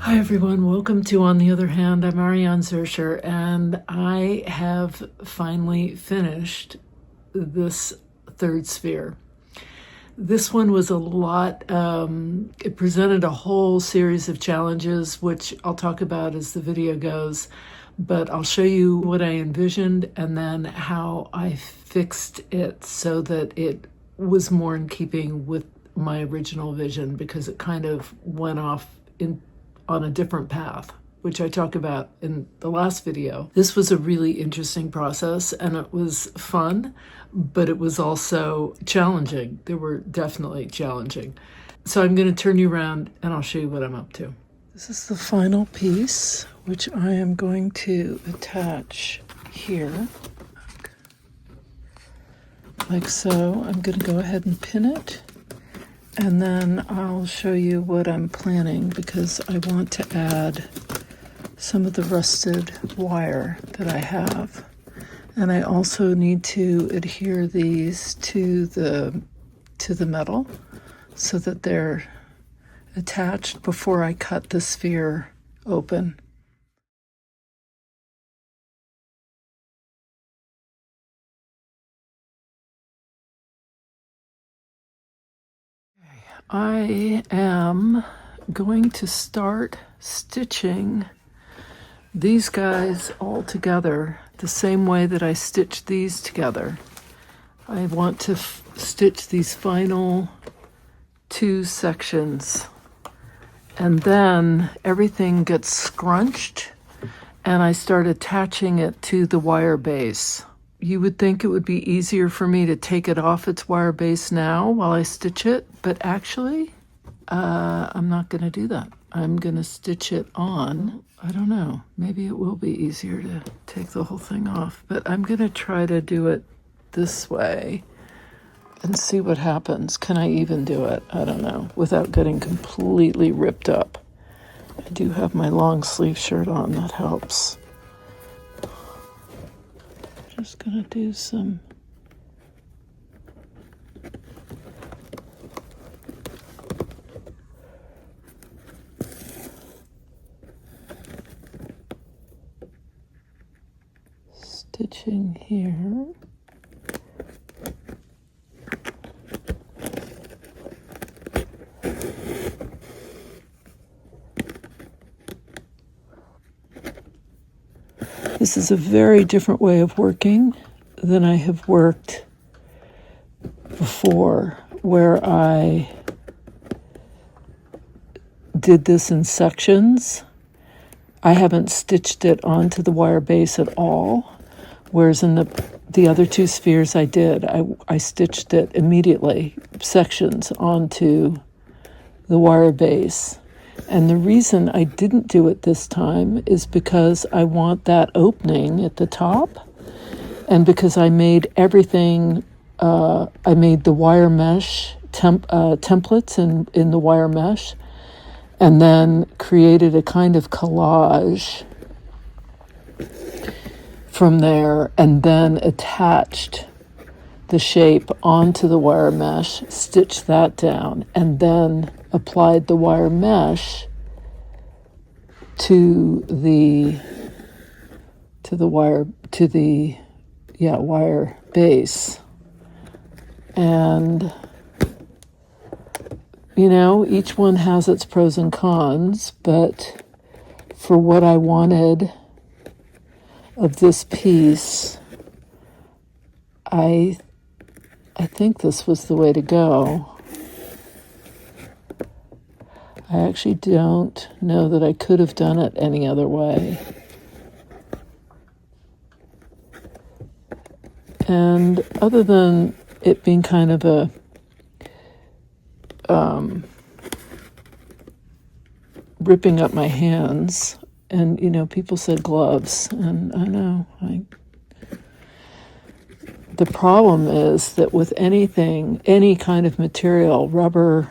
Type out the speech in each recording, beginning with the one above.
Hi everyone, welcome to On the Other Hand. I'm Ariane Zurcher, and I have finally finished this third sphere. This one was a lot, it presented a whole series of challenges, which I'll talk about as the video goes, but I'll show you what I envisioned and then how I fixed it so that it was more in keeping with my original vision, because it kind of went off on a different path, which I talk about in the last video. This was a really interesting process, and it was fun, but it was also challenging. They were definitely challenging. So I'm going to turn you around and I'll show you what I'm up to. This is the final piece, which I am going to attach here. Like so. I'm going to go ahead and pin it. And then I'll show you what I'm planning, because I want to add some of the rusted wire that I have. And I also need to adhere these to the metal so that they're attached before I cut the sphere open. I am going to start stitching these guys all together the same way that I stitched these together. I want to stitch these final two sections, and then everything gets scrunched and I start attaching it to the wire base. You would think it would be easier for me to take it off its wire base now while I stitch it, but actually, I'm not going to do that. I'm going to stitch it on. I don't know. Maybe it will be easier to take the whole thing off, but I'm going to try to do it this way and see what happens. Can I even do it? I don't know, without getting completely ripped up. I do have my long sleeve shirt on. That helps. Just gonna do some stitching here. This is a very different way of working than I have worked before, where I did this in sections. I haven't stitched it onto the wire base at all, whereas in the other two spheres I did. I stitched it immediately, sections onto the wire base. And the reason I didn't do it this time is because I want that opening at the top, and because I made everything, I made the wire mesh templates in the wire mesh, and then created a kind of collage from there, and then attached the shape onto the wire mesh, stitched that down, and then applied the wire mesh to the wire base. And each one has its pros and cons, but for what I wanted of this piece, I think this was the way to go. I actually don't know that I could have done it any other way. And other than it being kind of a ripping up my hands, and people said gloves, and I know the problem is that with anything, any kind of material, rubber,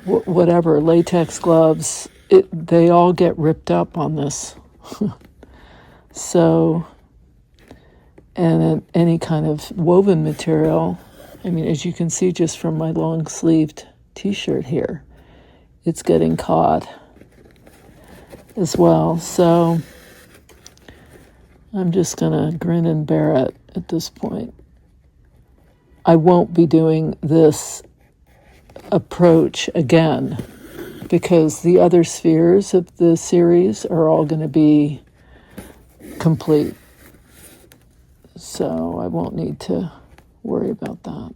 whatever, latex gloves, they all get ripped up on this. So, and any kind of woven material, as you can see just from my long-sleeved t-shirt here, it's getting caught. as well. So I'm just going to grin and bear it at this point. I won't be doing this approach again because the other spheres of the series are all going to be complete. So I won't need to worry about that.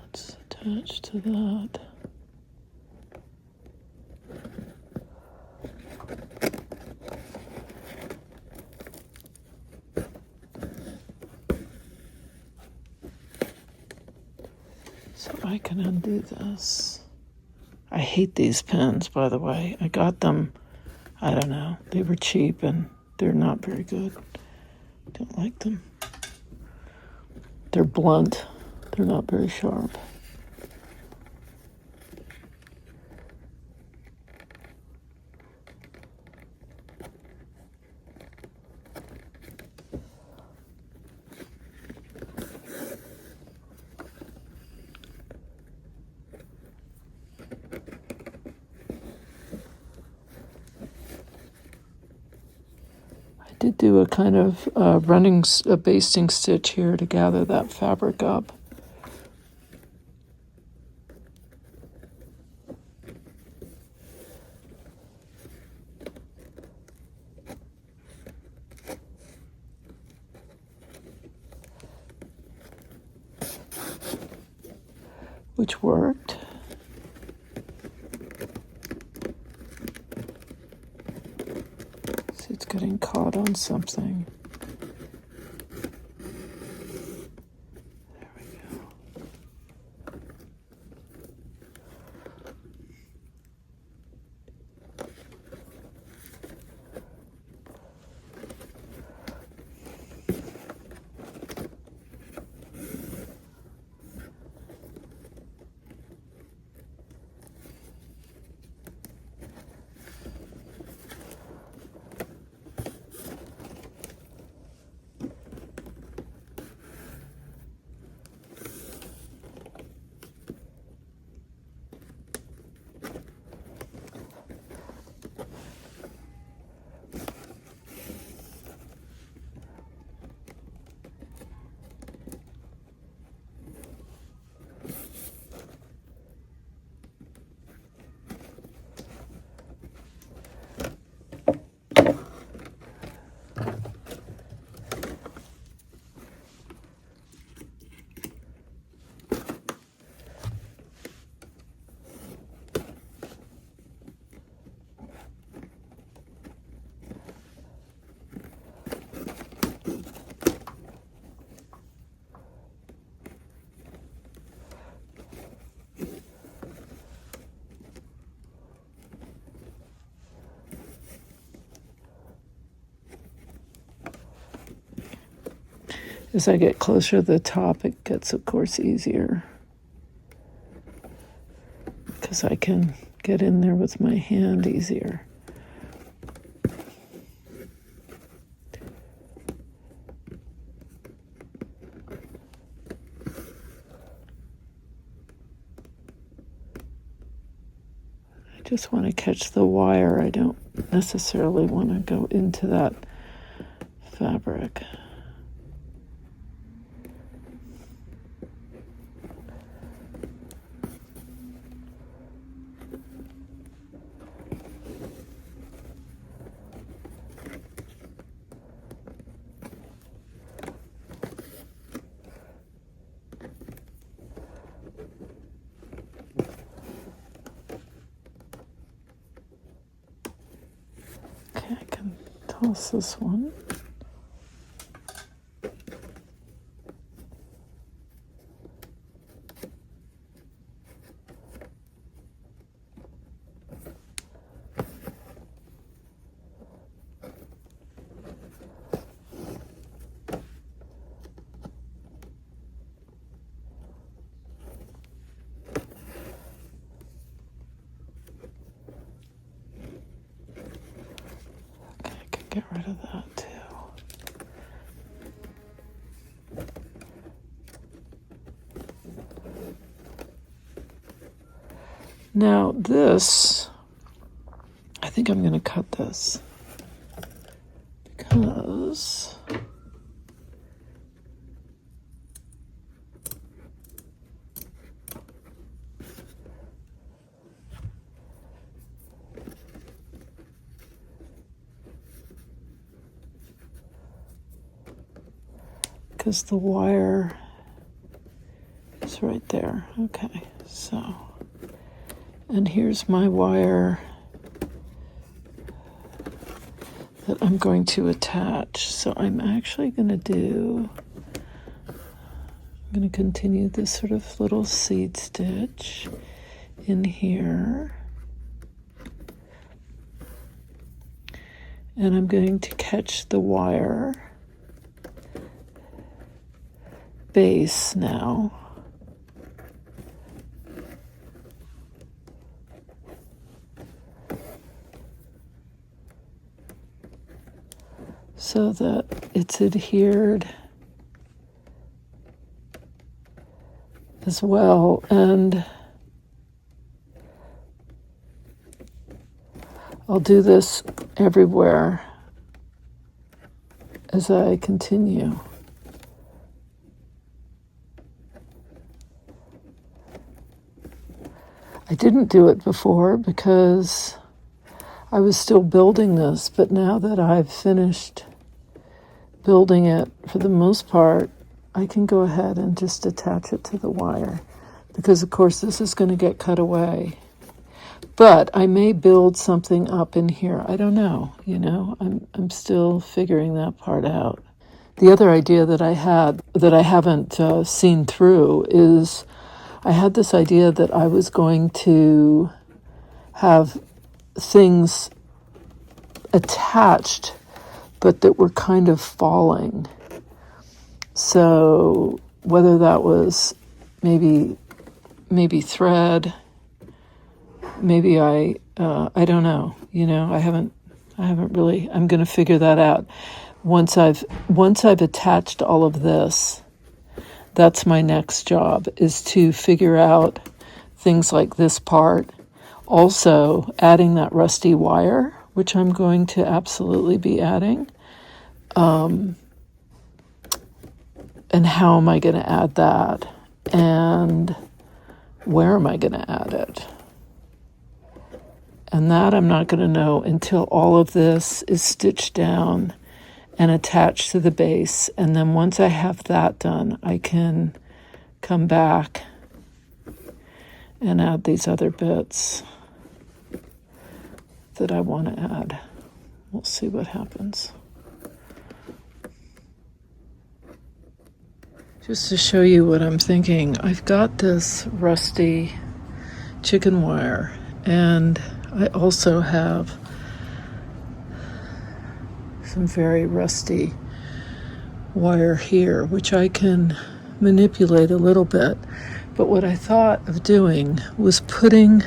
Let's attach to that. So I can undo this. I hate these pens, by the way. I got them, I don't know, they were cheap and they're not very good. Don't like them. They're blunt. They're not very sharp. I did do a kind of a basting stitch here to gather that fabric up. Which worked. See, it's getting caught on something. There we go. As I get closer to the top, it gets, of course, easier because I can get in there with my hand easier. I just want to catch the wire. I don't necessarily want to go into that fabric. Okay, I can toss this one. of that too. Now this, I think I'm going to cut this because the wire is right there. Okay, so, and here's my wire that I'm going to attach. So I'm actually going to continue this sort of little seed stitch in here. And I'm going to catch the wire base now. So that it's adhered as well. And I'll do this everywhere as I continue. I didn't do it before because I was still building this, but now that I've finished building it for the most part, I can go ahead and just attach it to the wire because, of course, this is going to get cut away. But I may build something up in here. I don't know, I'm still figuring that part out. The other idea that I had that I haven't seen through is I had this idea that I was going to have things attached, but that were kind of falling. So whether that was maybe thread, maybe I don't know. I haven't really. I'm going to figure that out once I've attached all of this. That's my next job, is to figure out things like this part. Also, adding that rusty wire, which I'm going to absolutely be adding. And how am I going to add that? And where am I going to add it? And that I'm not going to know until all of this is stitched down and attached to the base. And then once I have that done, I can come back and add these other bits that I want to add. We'll see what happens. Just to show you what I'm thinking, I've got this rusty chicken wire, and I also have some very rusty wire here, which I can manipulate a little bit. But what I thought of doing was putting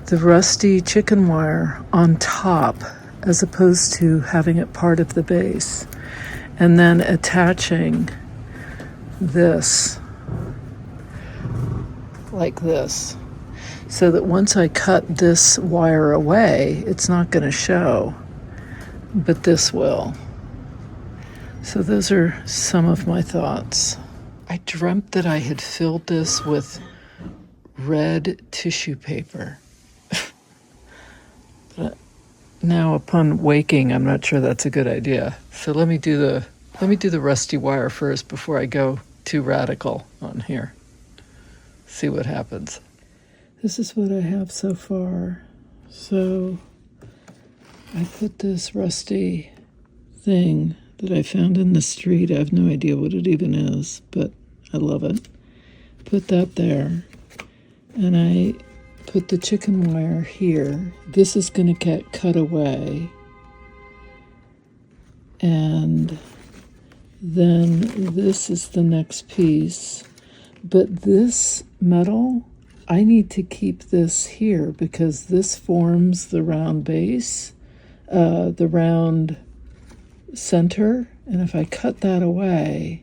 the rusty chicken wire on top as opposed to having it part of the base, and then attaching this like this, so that once I cut this wire away, it's not going to show, but this will. So those are some of my thoughts. I dreamt that I had filled this with red tissue paper. But now upon waking, I'm not sure that's a good idea. So let me do the rusty wire first before I go too radical on here. See what happens. This is what I have so far. So I put this rusty thing that I found in the street. I have no idea what it even is, but I love it. Put that there. And I put the chicken wire here. This is going to get cut away. And then this is the next piece. But this metal, I need to keep this here because this forms the round base, the round center, and if I cut that away,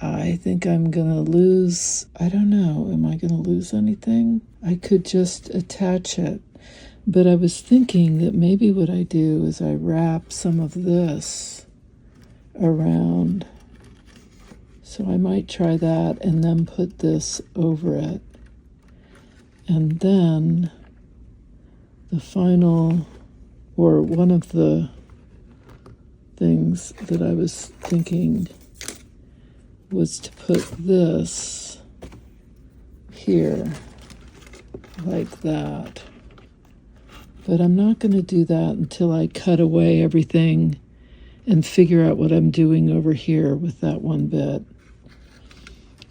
I think I'm gonna lose, I don't know, am I gonna lose anything? I could just attach it, but I was thinking that maybe what I do is I wrap some of this around. So I might try that and then put this over it. And then the final, or one of the things that I was thinking was to put this here, like that. But I'm not going to do that until I cut away everything and figure out what I'm doing over here with that one bit.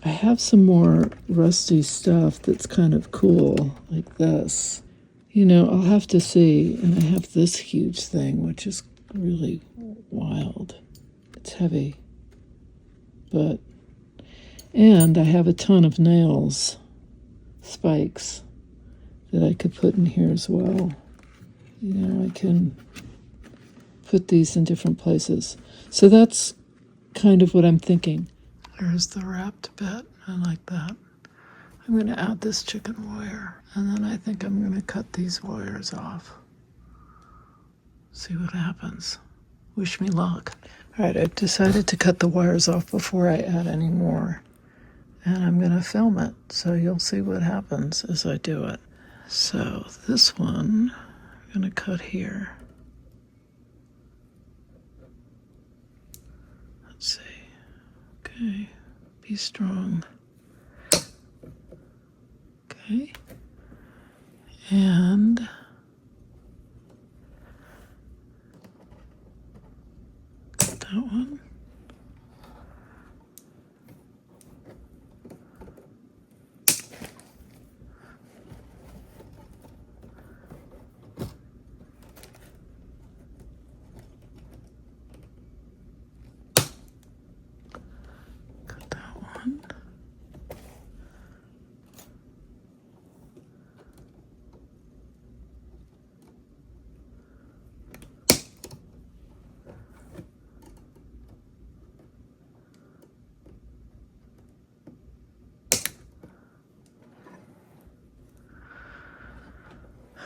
I have some more rusty stuff that's kind of cool, like this. You know, I'll have to see. And I have this huge thing, which is really wild. It's heavy. And I have a ton of nails, spikes, that I could put in here as well. You know, I can put these in different places. So that's kind of what I'm thinking. There's the wrapped bit. I like that. I'm going to add this chicken wire, and then I think I'm going to cut these wires off. See what happens. Wish me luck. All right, I've decided to cut the wires off before I add any more, and I'm going to film it, so you'll see what happens as I do it. So this one, I'm going to cut here. Let's see. Okay, be strong. Okay, and cut that one. Cut that one.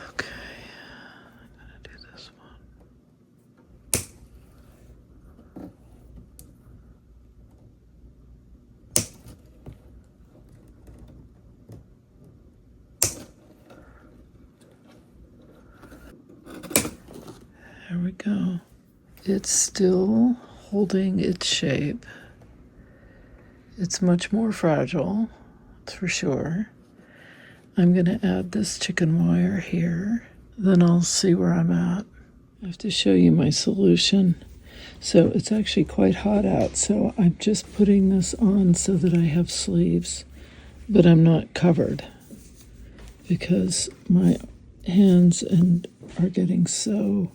Okay, I'm gonna do this one. There we go. It's still holding its shape. It's much more fragile, that's for sure. I'm going to add this chicken wire here. Then I'll see where I'm at. I have to show you my solution. So it's actually quite hot out, so I'm just putting this on so that I have sleeves, but I'm not covered because my hands are getting so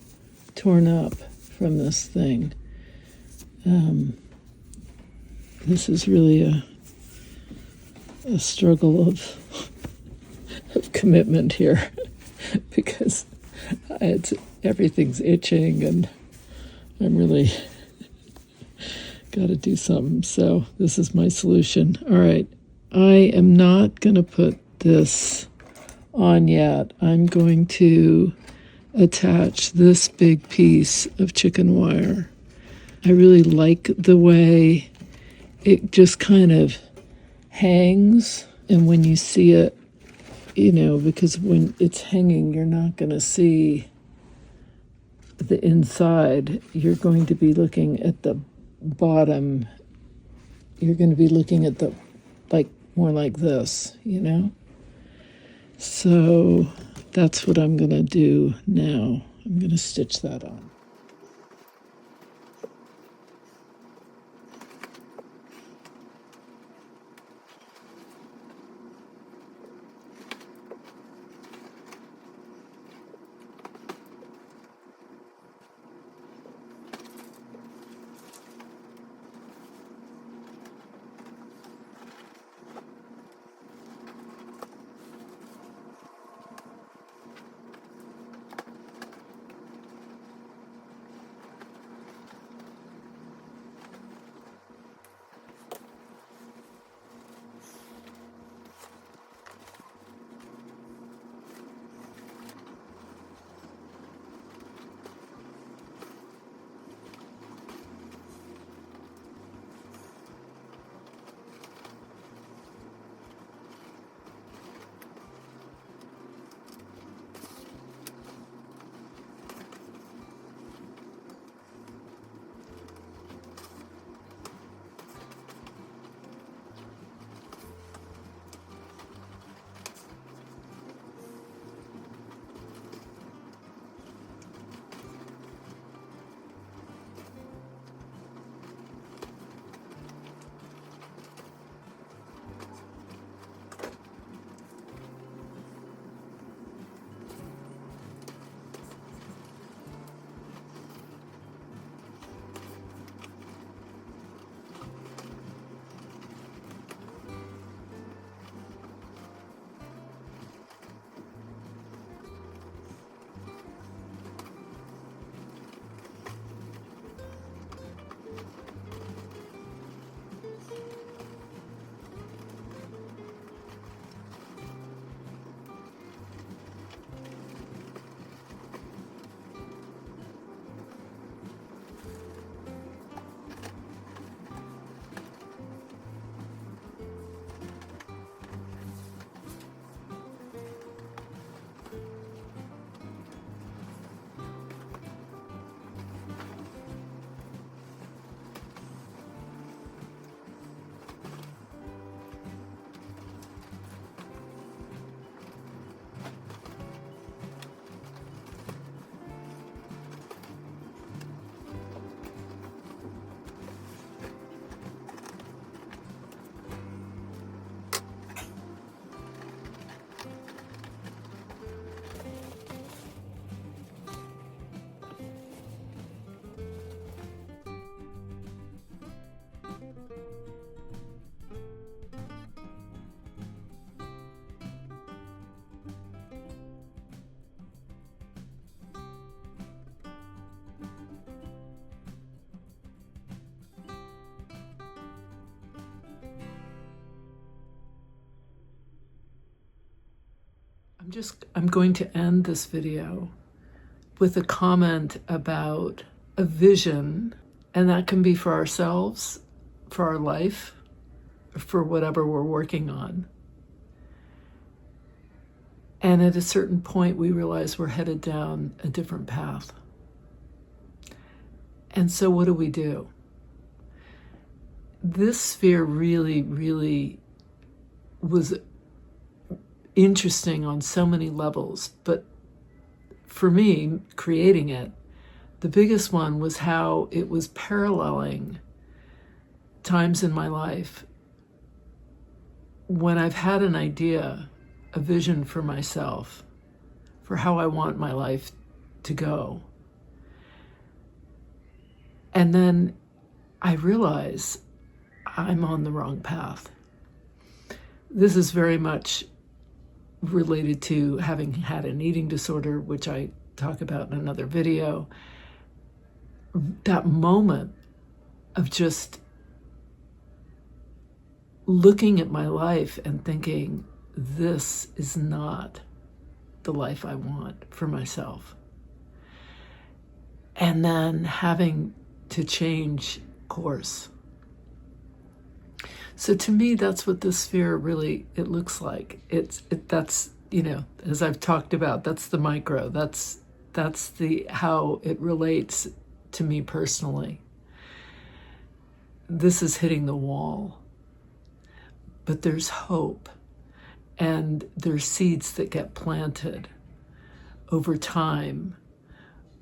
torn up from this thing. This is really a struggle of commitment here because everything's itching and I'm really got to do something. So this is my solution. All right, I am not going to put this on yet. I'm going to attach this big piece of chicken wire. I really like the way it just kind of hangs, and when you see it, you know, because when it's hanging, you're not going to see the inside. You're going to be looking at the bottom. You're going to be looking at the, like, more like this, you know? So that's what I'm going to do now. I'm going to stitch that on. I'm going to end this video with a comment about a vision, and that can be for ourselves, for our life, for whatever we're working on. And at a certain point, we realize we're headed down a different path. And so what do? This sphere really, really was interesting on so many levels, but for me, creating it, the biggest one was how it was paralleling times in my life when I've had an idea, a vision for myself, for how I want my life to go. And then I realize I'm on the wrong path. This is very much related to having had an eating disorder, which I talk about in another video. That moment of just looking at my life and thinking, this is not the life I want for myself. And then having to change course. So to me, that's what this sphere really, it looks like. That's, as I've talked about, that's the micro. That's the how it relates to me personally. This is hitting the wall. But there's hope. And there's seeds that get planted over time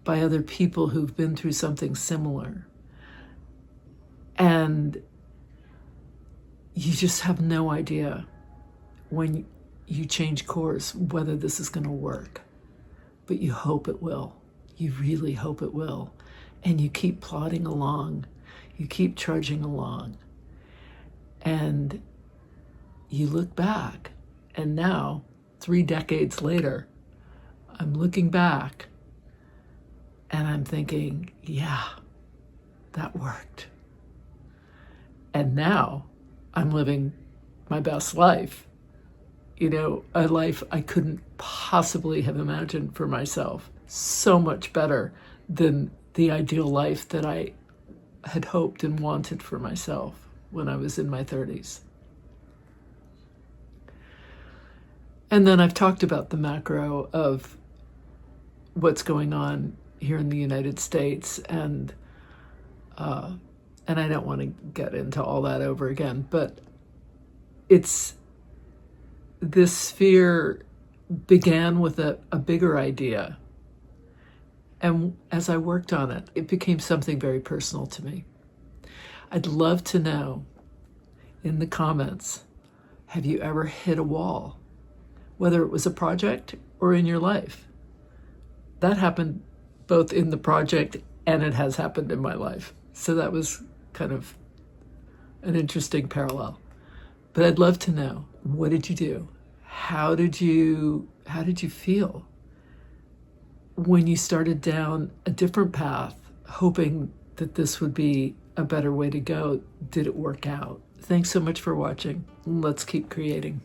by other people who've been through something similar. And you just have no idea when you change course whether this is going to work. But you hope it will. You really hope it will. And you keep plodding along. You keep trudging along. And you look back. And now, 3 decades later, I'm looking back and I'm thinking, yeah, that worked. And now I'm living my best life. A life I couldn't possibly have imagined for myself. So much better than the ideal life that I had hoped and wanted for myself when I was in my 30s. And then I've talked about the macro of what's going on here in the United States, and I don't want to get into all that over again, but this sphere began with a bigger idea. And as I worked on it, it became something very personal to me. I'd love to know in the comments, have you ever hit a wall? Whether it was a project or in your life. That happened both in the project and it has happened in my life. So that was kind of an interesting parallel. But I'd love to know, what did you do? How did you feel when you started down a different path, hoping that this would be a better way to go? Did it work out? Thanks so much for watching. Let's keep creating.